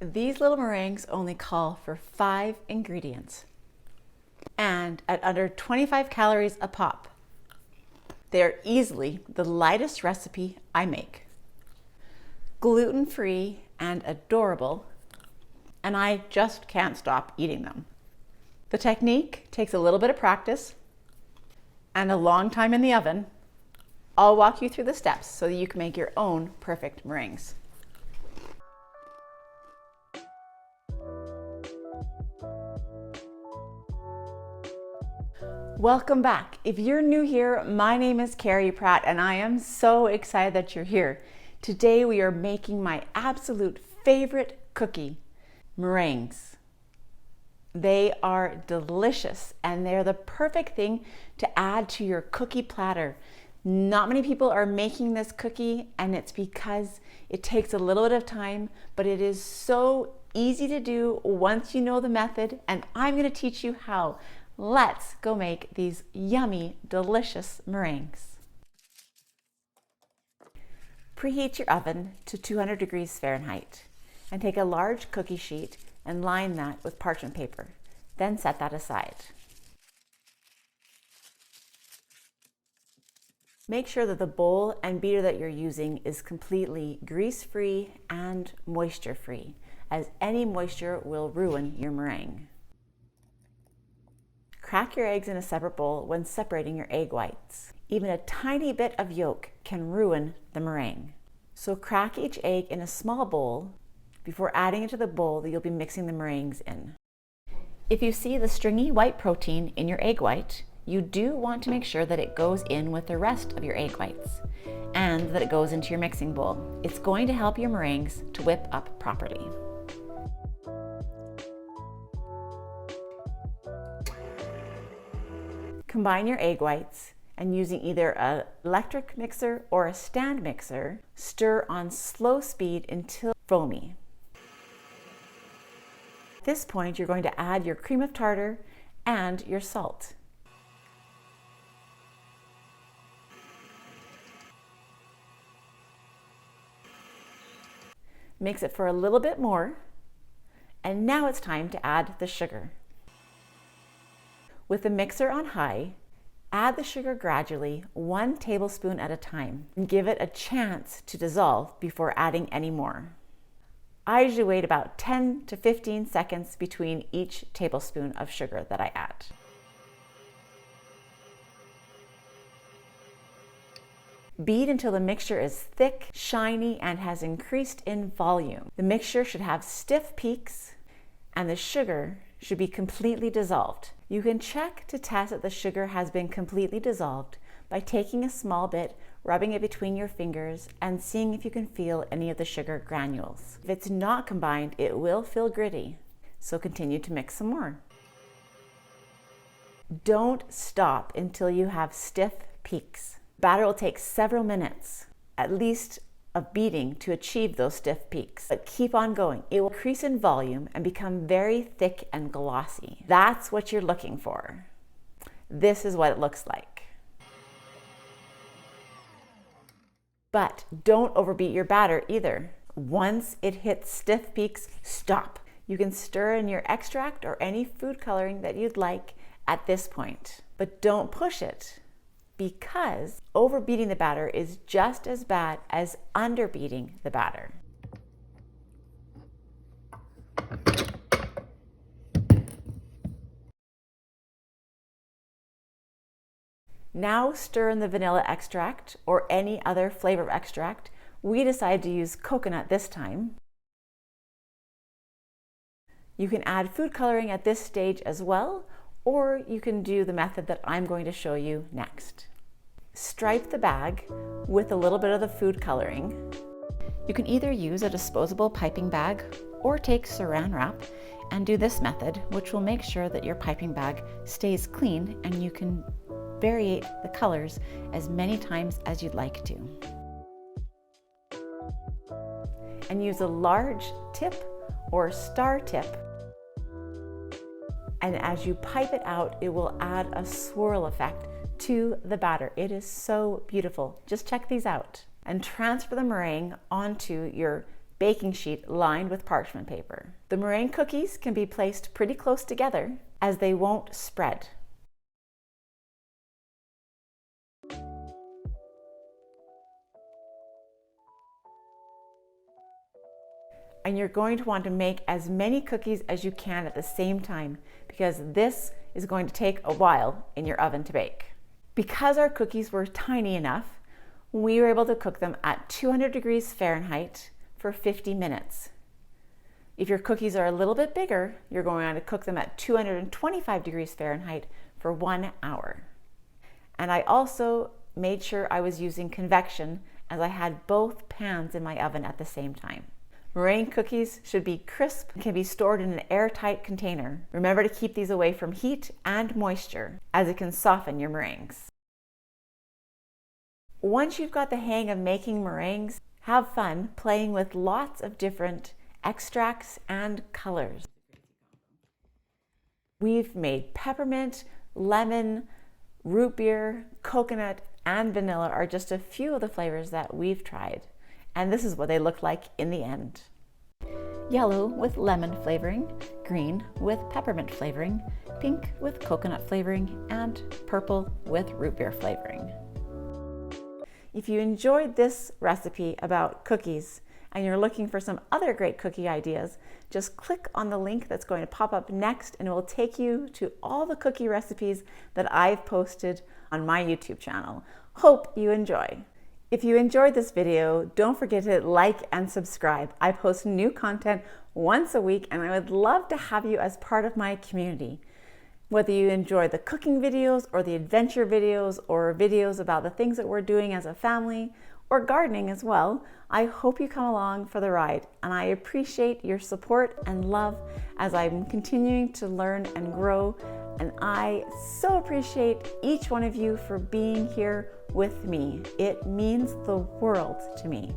These little meringues only call for 5 ingredients and at under 25 calories a pop. They are easily the lightest recipe I make. Gluten-free and adorable, and I just can't stop eating them. The technique takes a little bit of practice and a long time in the oven. I'll walk you through the steps so that you can make your own perfect meringues. Welcome back. If you're new here, my name is Carrie Pratt and I am so excited that you're here. Today we are making my absolute favorite cookie, meringues. They are delicious and they're the perfect thing to add to your cookie platter. Not many people are making this cookie, and it's because it takes a little bit of time, but it is so easy to do once you know the method, and I'm going to teach you how. Let's go make these yummy, delicious meringues. Preheat your oven to 200 degrees Fahrenheit and take a large cookie sheet and line that with parchment paper. Then set that aside. Make sure that the bowl and beater that you're using is completely grease-free and moisture-free, as any moisture will ruin your meringue. Crack your eggs in a separate bowl when separating your egg whites. Even a tiny bit of yolk can ruin the meringue. So crack each egg in a small bowl before adding it to the bowl that you'll be mixing the meringues in. If you see the stringy white protein in your egg white, you do want to make sure that it goes in with the rest of your egg whites and that it goes into your mixing bowl. It's going to help your meringues to whip up properly. Combine your egg whites and using either an electric mixer or a stand mixer, stir on slow speed until foamy. At this point, you're going to add your cream of tartar and your salt. Mix it for a little bit more, and now it's time to add the sugar. With the mixer on high, add the sugar gradually, 1 tablespoon at a time, and give it a chance to dissolve before adding any more. I usually wait about 10 to 15 seconds between each tablespoon of sugar that I add. Beat until the mixture is thick, shiny, and has increased in volume. The mixture should have stiff peaks, and the sugar should be completely dissolved. You can check to test that the sugar has been completely dissolved by taking a small bit, rubbing it between your fingers, and seeing if you can feel any of the sugar granules. If it's not combined, it will feel gritty, so continue to mix some more. Don't stop until you have stiff peaks. Batter will take several minutes, at least of beating, to achieve those stiff peaks. But keep on going. It will increase in volume and become very thick and glossy. That's what you're looking for. This is what it looks like. But don't overbeat your batter either. Once it hits stiff peaks, stop. You can stir in your extract or any food coloring that you'd like at this point. But don't push it, because overbeating the batter is just as bad as underbeating the batter. Now stir in the vanilla extract or any other flavor extract. We decided to use coconut this time. You can add food coloring at this stage as well, or you can do the method that I'm going to show you next. Stripe the bag with a little bit of the food coloring. You can either use a disposable piping bag or take saran wrap and do this method, which will make sure that your piping bag stays clean and you can variate the colors as many times as you'd like to. And use a large tip or star tip, and as you pipe it out, it will add a swirl effect to the batter. It is so beautiful. Just check these out. And transfer the meringue onto your baking sheet lined with parchment paper. The meringue cookies can be placed pretty close together as they won't spread. And you're going to want to make as many cookies as you can at the same time, because this is going to take a while in your oven to bake. Because our cookies were tiny enough, we were able to cook them at 200 degrees Fahrenheit for 50 minutes. If your cookies are a little bit bigger, you're going to want to cook them at 225 degrees Fahrenheit for 1 hour. And I also made sure I was using convection, as I had both pans in my oven at the same time. Meringue cookies should be crisp and can be stored in an airtight container. Remember to keep these away from heat and moisture, as it can soften your meringues. Once you've got the hang of making meringues, have fun playing with lots of different extracts and colors. We've made peppermint, lemon, root beer, coconut, and vanilla are just a few of the flavors that we've tried. And this is what they look like in the end. Yellow with lemon flavoring, green with peppermint flavoring, pink with coconut flavoring, and purple with root beer flavoring. If you enjoyed this recipe about cookies and you're looking for some other great cookie ideas, just click on the link that's going to pop up next and it will take you to all the cookie recipes that I've posted on my YouTube channel. Hope you enjoy. If you enjoyed this video, don't forget to like and subscribe. I post new content once a week and I would love to have you as part of my community. Whether you enjoy the cooking videos or the adventure videos or videos about the things that we're doing as a family or gardening as well, I hope you come along for the ride, and I appreciate your support and love as I'm continuing to learn and grow, and I so appreciate each one of you for being here with me. It means the world to me.